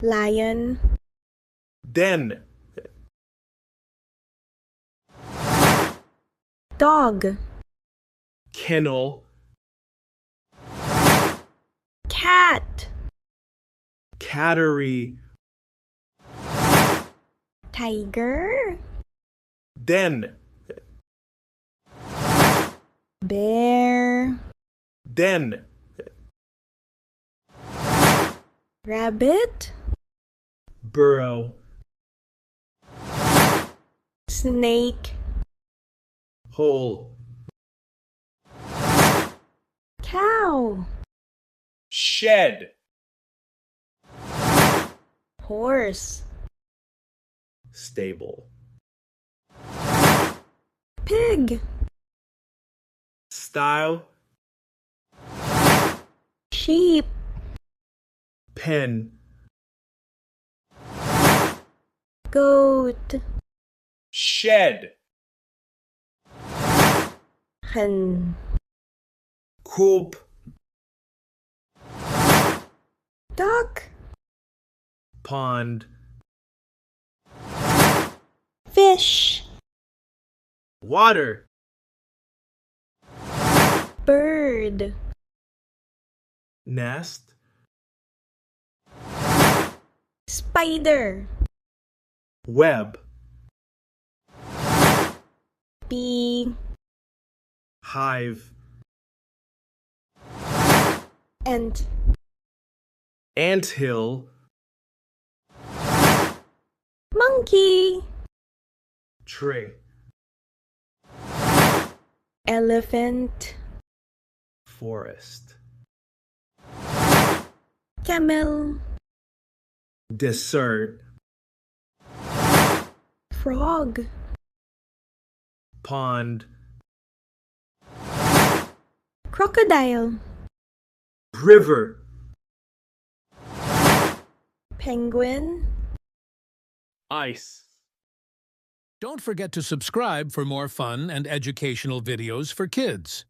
lion, den, dog, kennel, cat, cattery, tiger, den, bear, den, rabbit, burrow, snake, hole, cow, shed, horse, stable, pig, style, sheep, pen, goat, shed, hen, coop, duck, pond, fish, water, bird, nest, spider, web, bee, hive, ant, anthill, monkey, tree, elephant, forest, camel, dessert, frog, pond, crocodile, river, penguin. ice. Don't forget to subscribe for more fun and educational videos for kids.